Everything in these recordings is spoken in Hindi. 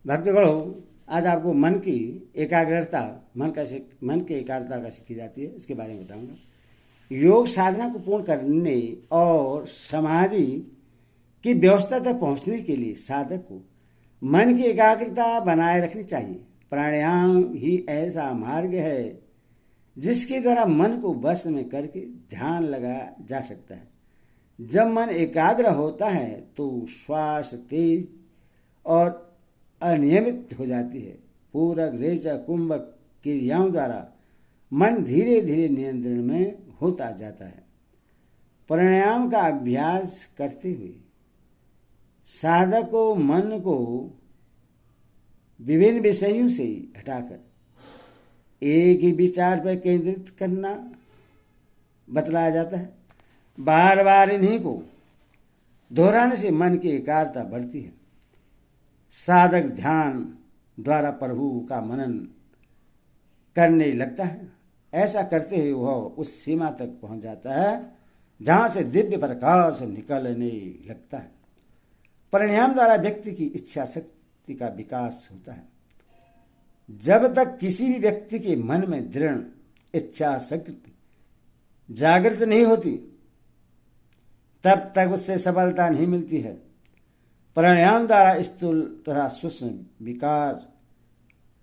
भक्तगणों, आज आपको मन की एकाग्रता, मन की एकाग्रता कैसे की जाती है इसके बारे में बताऊंगा। योग साधना को पूर्ण करने और समाधि की व्यवस्था तक पहुंचने के लिए साधक को मन की एकाग्रता बनाए रखनी चाहिए। प्राणायाम ही ऐसा मार्ग है जिसके द्वारा मन को वश में करके ध्यान लगाया जा सकता है। जब मन एकाग्र होता है तो श्वास तेज और अनियमित हो जाती है। पूरक, रेचक, कुंभक क्रियाओं द्वारा मन धीरे धीरे नियंत्रण में होता जाता है। प्राणायाम का अभ्यास करते हुए साधक को मन को विभिन्न विषयों से हटाकर एक ही विचार पर केंद्रित करना बतलाया जाता है। बार बार इन्हीं को दोहराने से मन की एकाग्रता बढ़ती है। साधक ध्यान द्वारा प्रभु का मनन करने लगता है। ऐसा करते हुए वह उस सीमा तक पहुंच जाता है जहां से दिव्य प्रकाश निकलने लगता है। प्राणायाम द्वारा व्यक्ति की इच्छा शक्ति का विकास होता है। जब तक किसी भी व्यक्ति के मन में दृढ़ इच्छा शक्ति जागृत नहीं होती तब तक उससे सफलता नहीं मिलती है। प्राणायाम द्वारा स्थूल तथा सूक्ष्म विकार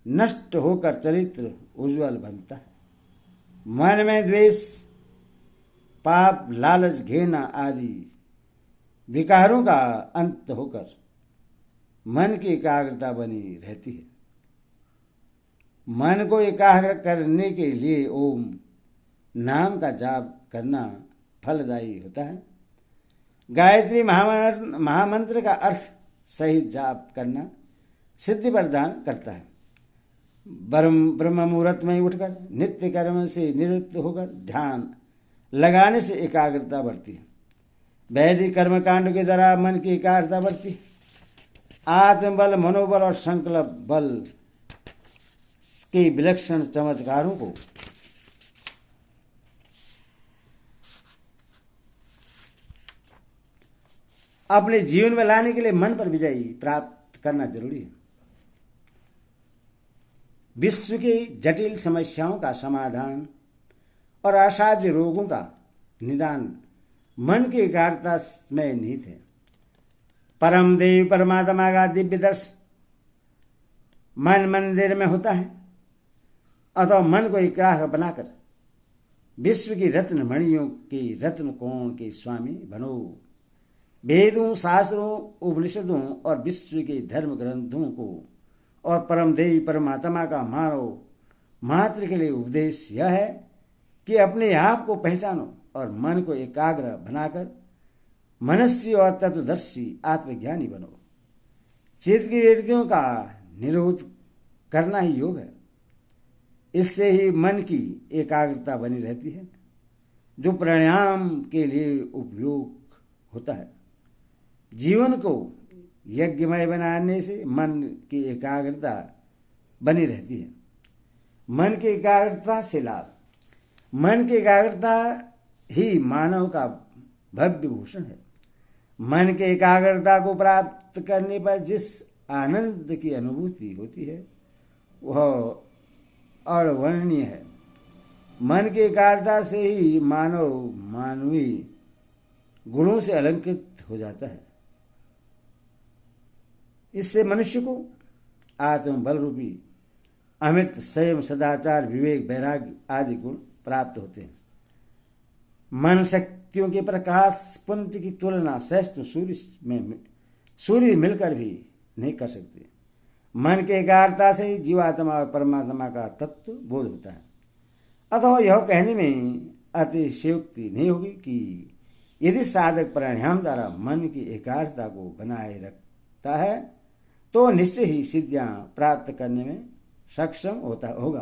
नष्ट होकर चरित्र उज्जवल बनता है। मन में द्वेष, पाप, लालच, घृणा आदि विकारों का अंत होकर मन की एकाग्रता बनी रहती है। मन को एकाग्र करने के लिए ओम नाम का जाप करना फलदायी होता है। गायत्री महामंत्र का अर्थ सहित जाप करना सिद्धि प्रदान करता है। ब्रह्म मुहूर्त में उठकर नित्य कर्म से निवृत्त होकर ध्यान लगाने से एकाग्रता बढ़ती है। वैदिक कर्मकांड के द्वारा मन की एकाग्रता बढ़ती है। आत्मबल, मनोबल और संकल्प बल के विलक्षण चमत्कारों को अपने जीवन में लाने के लिए मन पर विजय प्राप्त करना जरूरी है। विश्व की जटिल समस्याओं का समाधान और असाध्य रोगों का निदान मन की एकाग्रता में निहित है। परम देव परमात्मा का दिव्य दर्शन मन मंदिर में होता है। अतः मन को एकाग्र बनाकर विश्व की रत्न मणियों के रत्न कोण के स्वामी बनो। वेदों, शास्त्रों, उपनिषदों और विश्व के धर्म ग्रंथों को और परम देवी परमात्मा का मानव मात्र के लिए उपदेश यह है कि अपने आप को पहचानो और मन को एकाग्र बनाकर मनस्वी और तत्वदर्शी आत्मज्ञानी बनो। चित्त की वृत्तियों का निरोध करना ही योग है। इससे ही मन की एकाग्रता बनी रहती है जो प्राणायाम के लिए उपयोग होता है। जीवन को यज्ञमय बनाने से मन की एकाग्रता बनी रहती है। मन की एकाग्रता से लाभ, मन की एकाग्रता ही मानव का भव्य भूषण है। मन की एकाग्रता को प्राप्त करने पर जिस आनंद की अनुभूति होती है वह अवर्णनीय है। मन की एकाग्रता से ही मानव मानवीय गुणों से अलंकृत हो जाता है। इससे मनुष्य को आत्मबल रूपी अमृत, संयम, सदाचार, विवेक, वैराग्य आदि गुण प्राप्त होते हैं। मन शक्तियों के प्रकाश पुंज की तुलना श्रेष्ठ सूर्य मिलकर भी नहीं कर सकते। मन के एकाग्रता से जीवात्मा और परमात्मा का तत्व बोध होता है। अतः यह कहने में अतिशयोक्ति नहीं होगी कि यदि साधक प्राणायाम द्वारा मन की एकाग्रता को बनाए रखता है तो निश्चय ही सिद्धियां प्राप्त करने में सक्षम होगा।